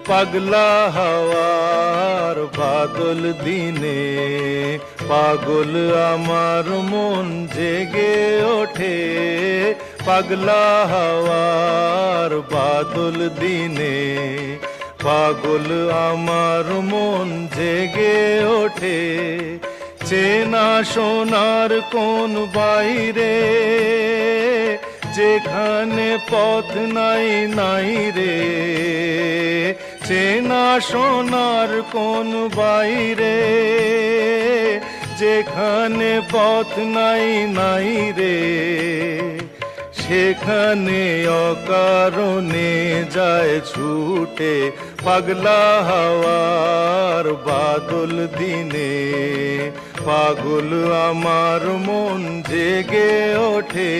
পাগলা হাওয়ার বাদল দিনে পাগল আমার মন জেগে ওঠে। পাগলা হাওয়ার বাদল দিনে পাগল আমার মন জেগে ওঠে। চেনা সোনার কোন বাইরে যেখানে পথ নাই নাই রে। চেনা সোনার কোন বাইরে যেখানে পথ নাই নাই রে। সেখানে অকারণে যায় ছুটে পাগলা হাওয়ার বাদল দিনে পাগল আমার মন জেগে ওঠে।